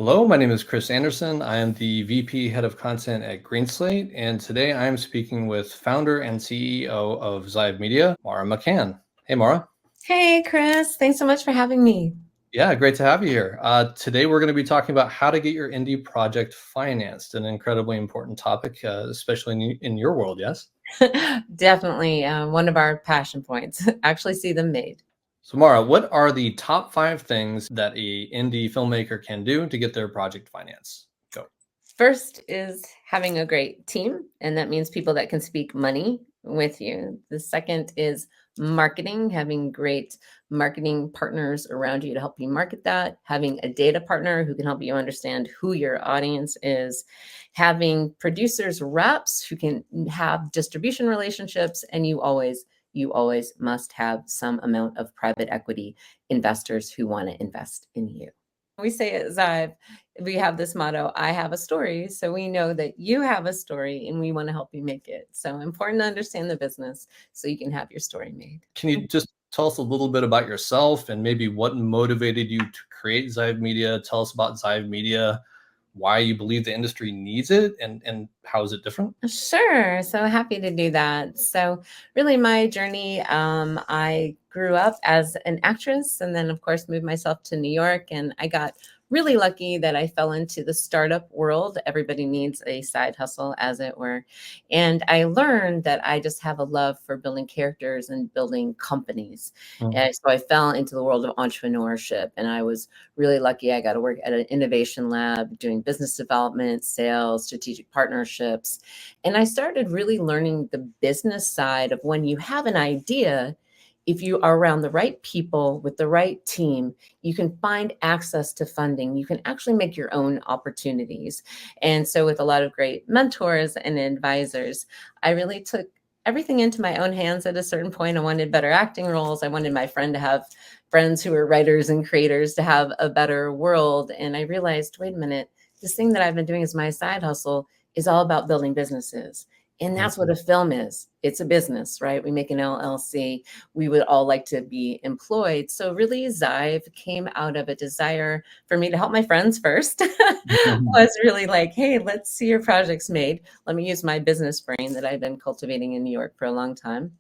Hello, my name is Chris Anderson. I am the VP Head of Content at GreenSlate, and today I am speaking with founder and CEO of Zhive Media, Mara McCann. Hey, Mara. Hey, Chris. Thanks so much for having me. Yeah, great to have you here. Today we're going to be talking about how to get your indie project financed, an incredibly important topic, especially in your world, yes? Definitely one of our passion points. Actually see them made. So, Mara, what are the top 5 things that a indie filmmaker can do to get their project financed? Go. First is having a great team, and that means people that can speak money with you. The second is marketing, having great marketing partners around you to help you market that, having a data partner who can help you understand who your audience is, having producers, reps who can have distribution relationships, and you always must have some amount of private equity investors who want to invest in you. We say at Zive, we have this motto, I have a story. So we know that you have a story and we want to help you make it. So important to understand the business so you can have your story made. Can you just tell us a little bit about yourself and maybe what motivated you to create Zhive Media? Tell us about Zhive Media, why you believe the industry needs it, and how is it different? Sure. So happy to do that. So really my journey, I grew up as an actress and then of course moved myself to New York, and I got really lucky that I fell into the startup world. Everybody needs a side hustle, as it were. And I learned that I just have a love for building characters and building companies. Mm. And so I fell into the world of entrepreneurship, and I was really lucky. I got to work at an innovation lab doing business development, sales, strategic partnerships. And I started really learning the business side of when you have an idea, if you are around the right people with the right team, you can find access to funding. You can actually make your own opportunities. And so, with a lot of great mentors and advisors, I really took everything into my own hands at a certain point. I wanted better acting roles. I wanted my friend to have friends who were writers and creators to have a better world. And I realized, wait a minute, this thing that I've been doing as my side hustle is all about building businesses. And that's what a film is. It's a business, right? We make an LLC. We would all like to be employed. So really Zive came out of a desire for me to help my friends first. Mhm. Was really like, hey, let's see your projects made. Let me use my business brain that I've been cultivating in New York for a long time,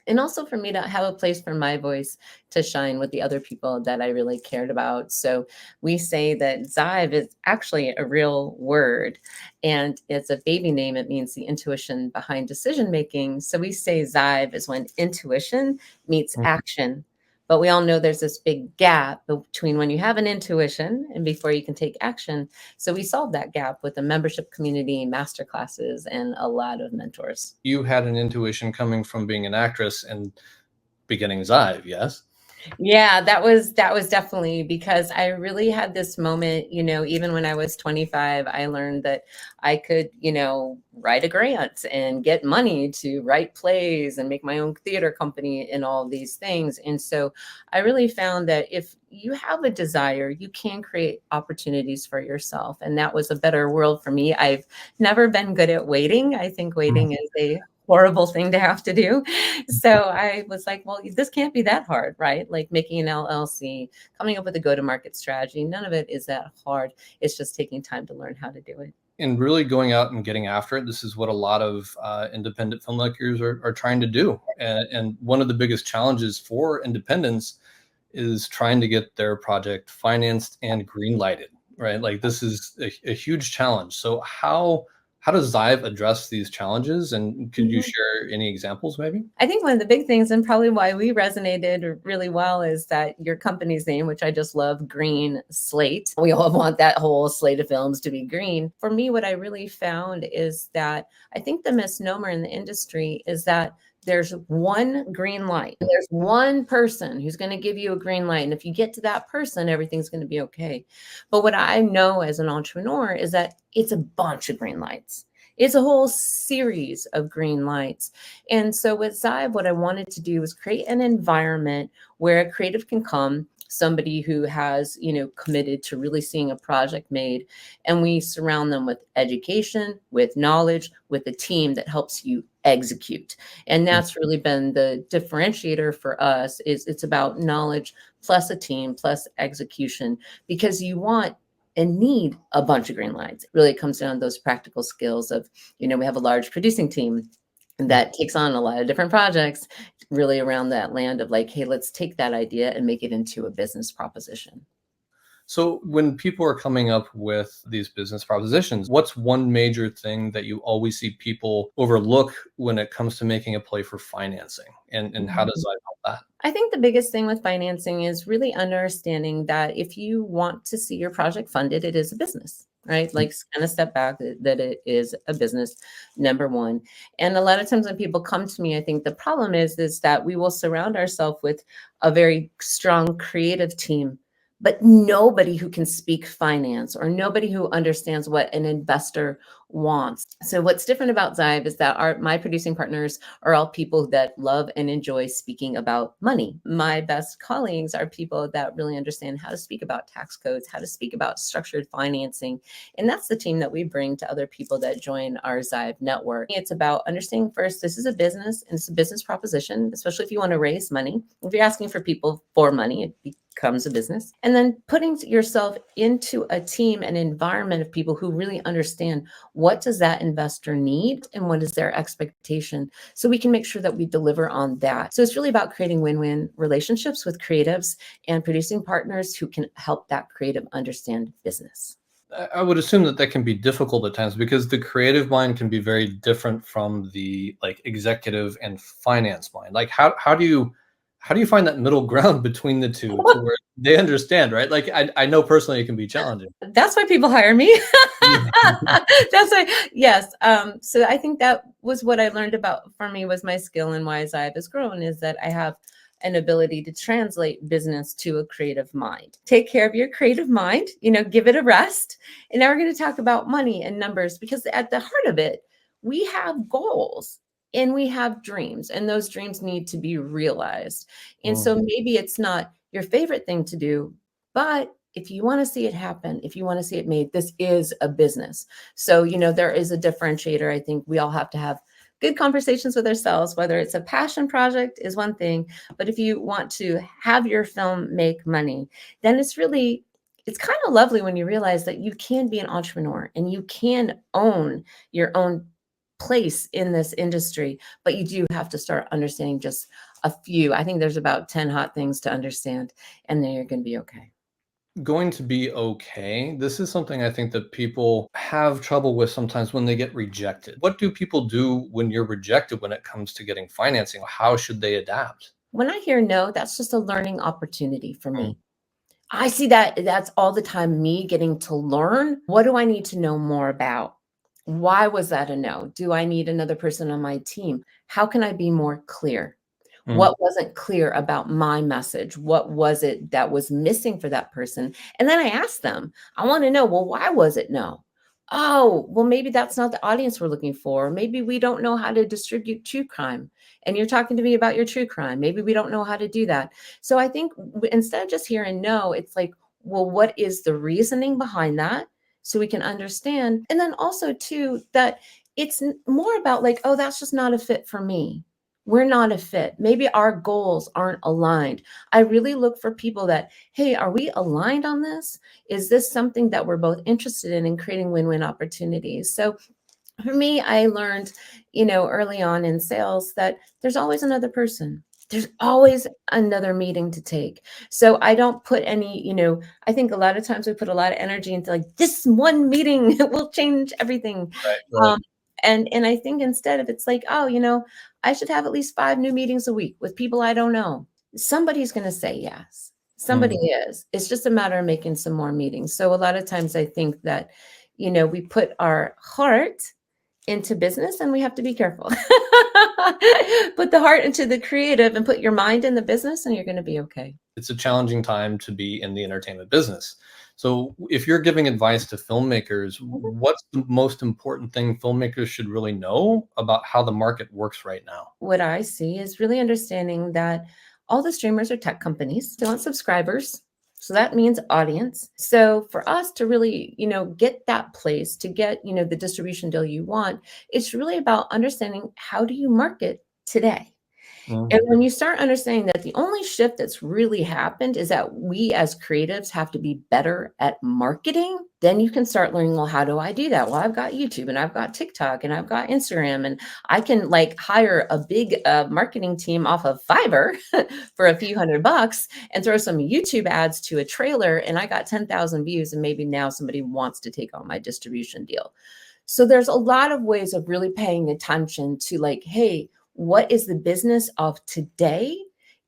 and also for me to have a place for my voice to shine with the other people that I really cared about. So we say that Zive is actually a real word, and it's a baby name. It means the intuition behind decision making. So we say Zive is when intuition meets action. But we all know there's this big gap between when you have an intuition and before you can take action. So we solved that gap with a membership community, master classes, and a lot of mentors. You had an intuition coming from being an actress and beginning Zhive, yes? Yeah, that was definitely because I really had this moment, even when I was 25, I learned that I could, write a grant and get money to write plays and make my own theater company and all these things. And so I really found that if you have a desire, you can create opportunities for yourself. And that was a better world for me. I've never been good at waiting. I think waiting is a horrible thing to have to do. So I was like, well, this can't be that hard, right? Like making an LLC, coming up with a go-to-market strategy. None of it is that hard. It's just taking time to learn how to do it. And really going out and getting after it. This is what a lot of independent filmmakers are trying to do. And one of the biggest challenges for independents is trying to get their project financed and green lighted, right? Like this is a huge challenge. So how does Zive address these challenges? And could you Mhm. share any examples maybe? I think one of the big things, and probably why we resonated really well, is that your company's name, which I just love, Green Slate. We all want that whole slate of films to be green. For me, what I really found is that I think the misnomer in the industry is that there's one green light. There's one person who's going to give you a green light. And if you get to that person, everything's going to be okay. But what I know as an entrepreneur is that it's a bunch of green lights. It's a whole series of green lights. And so with Zive, what I wanted to do was create an environment where a creative can come, somebody who has, committed to really seeing a project made, and we surround them with education, with knowledge, with a team that helps you execute. And that's really been the differentiator for us. Is it's about knowledge plus a team plus execution, because you want and need a bunch of green lights. It really comes down to those practical skills of, we have a large producing team that takes on a lot of different projects really around that land of like, hey, let's take that idea and make it into a business proposition. So when people are coming up with these business propositions, what's one major thing that you always see people overlook when it comes to making a play for financing? And how does that help that? I think the biggest thing with financing is really understanding that if you want to see your project funded, it is a business, right? Like kind of step back that it is a business, number one. And a lot of times when people come to me, I think the problem is that we will surround ourselves with a very strong creative team, but nobody who can speak finance or nobody who understands what an investor wants. So what's different about Zhive is that my producing partners are all people that love and enjoy speaking about money. My best colleagues are people that really understand how to speak about tax codes, how to speak about structured financing. And that's the team that we bring to other people that join our Zhive network. It's about understanding first, this is a business and it's a business proposition, especially if you want to raise money. If you're asking for people for money, it becomes a business. And then putting yourself into a team, an environment of people who really understand what does that investor need and what is their expectation, so we can make sure that we deliver on that. So it's really about creating win-win relationships with creatives and producing partners who can help that creative understand business. I would assume that that can be difficult at times because the creative mind can be very different from the like executive and finance mind. Like how do you find that middle ground between the two to where they understand, right? Like I know personally it can be challenging. That's why people hire me. That's why, yes. So I think that was what I learned about, for me, was my skill and why Zhive has grown, is that I have an ability to translate business to a creative mind. Take care of your creative mind, give it a rest. And now we're going to talk about money and numbers, because at the heart of it, we have goals and we have dreams, and those dreams need to be realized. And so maybe it's not your favorite thing to do, but if you want to see it happen, if you want to see it made, this is a business. So, there is a differentiator. I think we all have to have good conversations with ourselves, whether it's a passion project is one thing, but if you want to have your film make money, then it's kind of lovely when you realize that you can be an entrepreneur and you can own your own place in this industry, but you do have to start understanding just a few. I think there's about 10 hot things to understand, and then you're going to be okay. Going to be okay. This is something I think that people have trouble with sometimes when they get rejected. What do people do when you're rejected when it comes to getting financing? How should they adapt? When I hear no, that's just a learning opportunity for Mm, me. I see that's all the time me getting to learn. What do I need to know more about? Why was that a no? Do I need another person on my team? How can I be more clear? mm. What wasn't clear about my message? What was it that was missing for that person? And then I ask them, I want to know, well, why was it no? Oh, well, maybe that's not the audience we're looking for. Maybe we don't know how to distribute true crime. And you're talking to me about your true crime. Maybe we don't know how to do that. So I think instead of just hearing no, it's like, well, what is the reasoning behind that? So we can understand. And then also, too, that it's more about like, oh, that's just not a fit for me. We're not a fit. Maybe our goals aren't aligned. I really look for people that, hey, are we aligned on this? Is this something that we're both interested in creating win-win opportunities? So for me, I learned, early on in sales that there's always another person. There's always another meeting to take. So I don't put any, I think a lot of times we put a lot of energy into like this one meeting will change everything. Right, right. Um, and I think instead of it's like, oh, I should have at least 5 new meetings a week with people I don't know. Somebody's going to say yes. Somebody Mm. is. It's just a matter of making some more meetings. So a lot of times I think that, we put our heart into business and we have to be careful. Put the heart into the creative and put your mind in the business and you're going to be okay. It's a challenging time to be in the entertainment business. So if you're giving advice to filmmakers, Mhm. what's the most important thing filmmakers should really know about how the market works right now? What I see is really understanding that all the streamers are tech companies. They want subscribers. So that means audience. So for us to really, get that place, to get, the distribution deal you want, it's really about understanding how do you market today? Mm, And when you start understanding that the only shift that's really happened is that we as creatives have to be better at marketing, then you can start learning, well, how do I do that? Well, I've got YouTube and I've got TikTok and I've got Instagram, and I can like hire a big marketing team off of Fiverr for a few $100 and throw some YouTube ads to a trailer, and I got 10,000 views, and maybe now somebody wants to take on my distribution deal. So there's a lot of ways of really paying attention to like, hey, what is the business of today?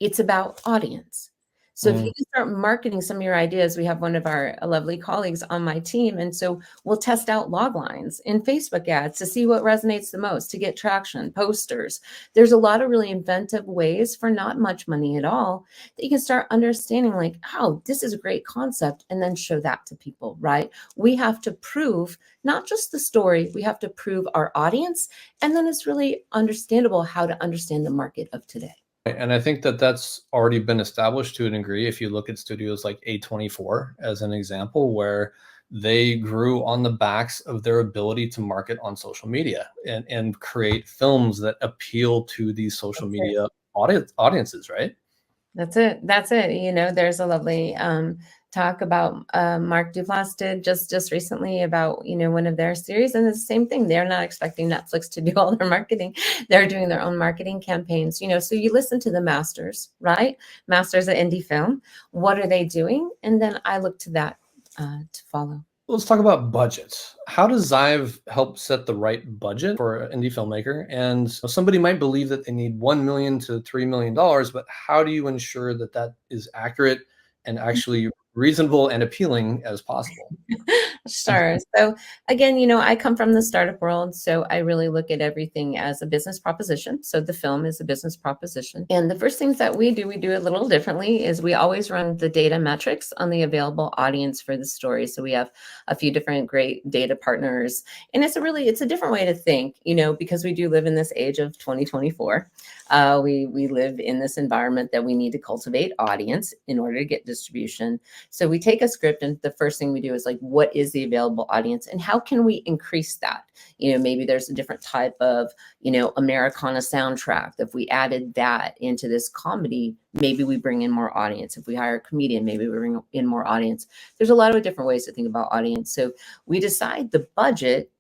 It's about audience. So if you mm. can start marketing some of your ideas, we have one of our lovely colleagues on my team. And so we'll test out log lines in Facebook ads to see what resonates the most, to get traction, posters. There's a lot of really inventive ways for not much money at all that you can start understanding like, oh, this is a great concept, and then show that to people, right? We have to prove not just the story, we have to prove our audience. And then it's really understandable how to understand the market of today. And I think that that's already been established to a degree. If you look at studios like A24 as an example, where they grew on the backs of their ability to market on social media and create films that appeal to these social That's it. media audiences, right? That's it. That's it. You know, there's a lovely talk about Mark Duplass did just recently about, you know, one of their series, and it's the same thing. They're not expecting Netflix to do all their marketing. They're doing their own marketing campaigns, you know. So you listen to the masters, right? Masters of indie film. What are they doing? And then I look to that to follow. Let's talk about budgets. How does Zive help set the right budget for an indie filmmaker? And somebody might believe that they need $1 million to $3 million, but how do you ensure that that is accurate and actually reasonable and appealing as possible? Sure. So again, you know, I come from the startup world, so I really look at everything as a business proposition. So the film is a business proposition. And the first things that we do a little differently, is we always run the data metrics on the available audience for the story. So we have a few different great data partners. And it's a different way to think, you know, because we do live in this age of 2024. We live in this environment that we need to cultivate audience in order to get distribution. So we take a script, and the first thing we do is like, what is the available audience and how can we increase that? You know, maybe there's a different type of, you know, Americana soundtrack. If we added that into this comedy, maybe we bring in more audience. If we hire a comedian, maybe we bring in more audience. There's a lot of different ways to think about audience. So we decide the budget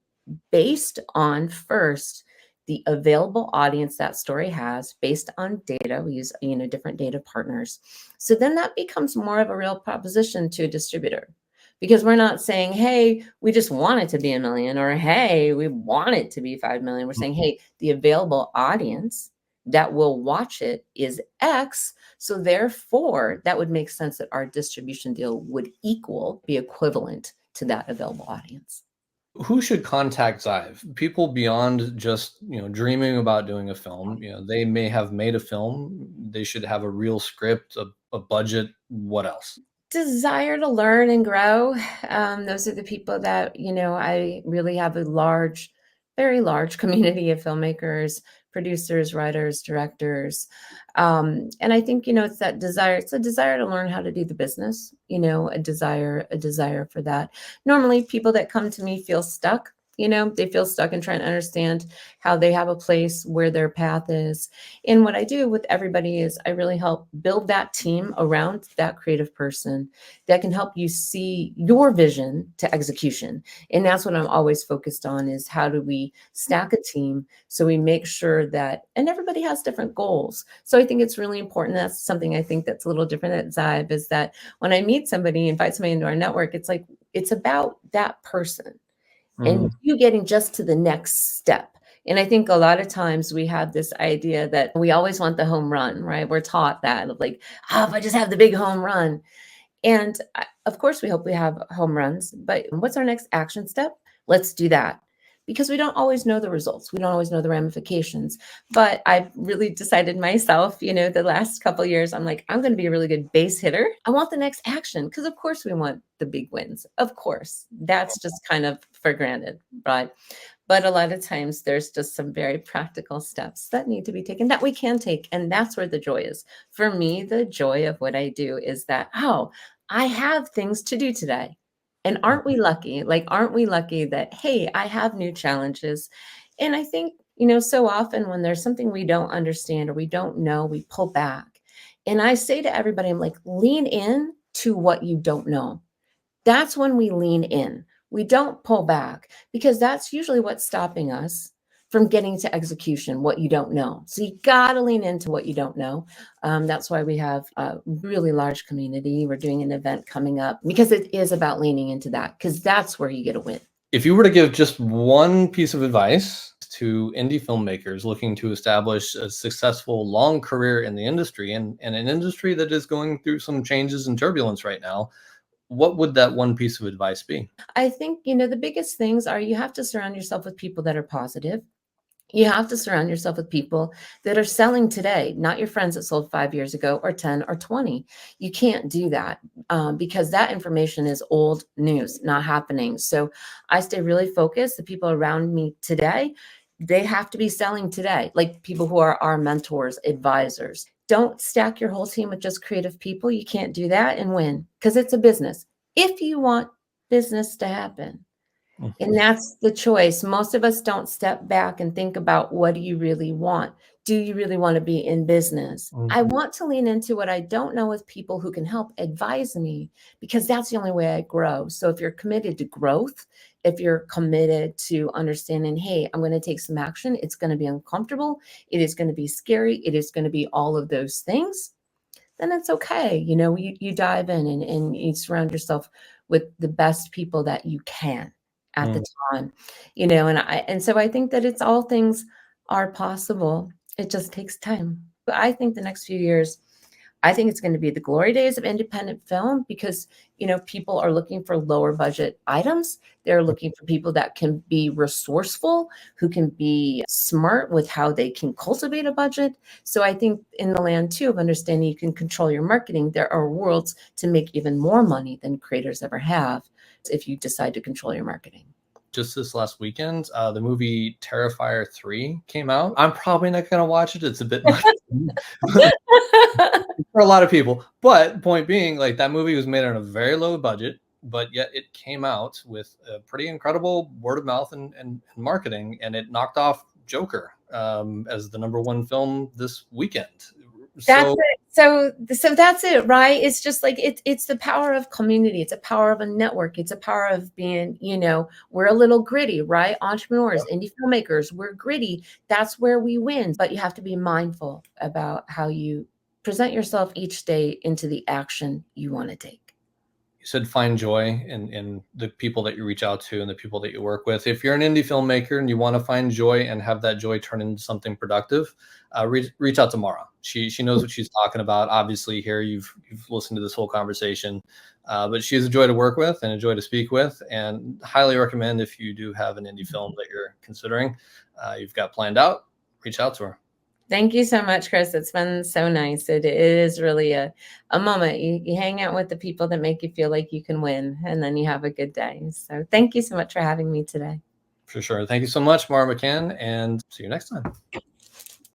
based on first the available audience that story has based on data. We use, you know, different data partners. So then that becomes more of a real proposition to a distributor, because we're not saying, hey, we just want it to be 1 million, or hey, we want it to be 5 million. We're saying, hey, the available audience that will watch it is X. So therefore, that would make sense that our distribution deal would be equivalent to that available audience. Who should contact Zive? People beyond just, dreaming about doing a film. They may have made a film. They should have a real script, a budget. What else? Desire to learn and grow. Those are the people that, you know, I really have a very large community of filmmakers, producers, writers, directors. And I think, you know, it's a desire to learn how to do the business, you know, a desire for that. Normally people that come to me feel stuck. You know, they feel stuck and trying to understand how they have a place, where their path is. And what I do with everybody is I really help build that team around that creative person that can help you see your vision to execution. And that's what I'm always focused on, is how do we stack a team so we make sure that, and everybody has different goals. So I think it's really important. That's something I think that's a little different at Zive, is that when I meet somebody, invite somebody into our network, it's like, it's about that person and Mm, you getting just to the next step. And I think a lot of times we have this idea that we always want the home run, right? We're taught that of like, if I just have the big home run. And of course, we hope we have home runs, but what's our next action step? Let's do that. Because we don't always know the results. We don't always know the ramifications. But I've really decided myself, you know, the last couple of years, I'm like, I'm going to be a really good base hitter. I want the next action, because of course we want the big wins. Of course, that's just kind of for granted, right? But a lot of times there's just some very practical steps that need to be taken that we can take. And that's where the joy is. For me, the joy of what I do is that, I have things to do today. And aren't we lucky? Like, aren't we lucky that, hey, I have new challenges? And I think, So often when there's something we don't understand or we don't know, we pull back. And I say to everybody, I'm like, lean in to what you don't know. That's when we lean in. We don't pull back because that's usually what's stopping us from getting to execution, what you don't know. So you got to lean into what you don't know. That's why we have a really large community. We're doing an event coming up because it is about leaning into that, because that's where you get a win. If you were to give just one piece of advice to indie filmmakers looking to establish a successful long career in the industry, and an industry that is going through some changes and turbulence right now, what would that one piece of advice be? I think, the biggest things are you have to surround yourself with people that are positive. You have to surround yourself with people that are selling today, not your friends that sold 5 years ago or 10 or 20. You can't do that because that information is old news, not happening. So I stay really focused. The people around me today, they have to be selling today, like people who are our mentors, advisors. Don't stack your whole team with just creative people. You can't do that and win because it's a business. If you want business to happen, and that's the choice. Most of us don't step back and think about, what do you really want? Do you really want to be in business? I Mhm. want to lean into what I don't know with people who can help advise me, because that's the only way I grow. So if you're committed to growth, if you're committed to understanding, hey, I'm going to take some action, it's going to be uncomfortable, it is going to be scary, it is going to be all of those things, then it's okay. You dive in and you surround yourself with the best people that you can at the Mm. time, and so I think that it's all things are possible. It just takes time. But I think the next few years, I think it's going to be the glory days of independent film, because people are looking for lower budget items. They're looking for people that can be resourceful, who can be smart with how they can cultivate a budget. So I think in the land too of understanding you can control your marketing, there are worlds to make even more money than creators ever have if you decide to control your marketing. Just this last weekend, the movie Terrifier 3 came out. I'm probably not going to watch it. It's a bit much for a lot of people. But point being, like, that movie was made on a very low budget, but yet it came out with a pretty incredible word of mouth and marketing, and it knocked off Joker as the #1 film this weekend. That's So it. So that's it, right? It's just like it's the power of community. It's a power of a network. It's a power of being, we're a little gritty, right? Entrepreneurs, indie filmmakers, we're gritty. That's where we win. But you have to be mindful about how you present yourself each day into the action you want to take. you said find joy in the people that you reach out to and the people that you work with. If you're an indie filmmaker and you want to find joy and have that joy turn into something productive, reach out to Mara. She knows what she's talking about. Obviously, here you've listened to this whole conversation, but she's a joy to work with and a joy to speak with. And highly recommend, if you do have an indie film that you're considering, you've got planned out, reach out to her. Thank you so much, Chris. It's been so nice. It is really a moment. You hang out with the people that make you feel like you can win, and then you have a good day. So thank you so much for having me today. For sure. Thank you so much, Mara McCann, and see you next time.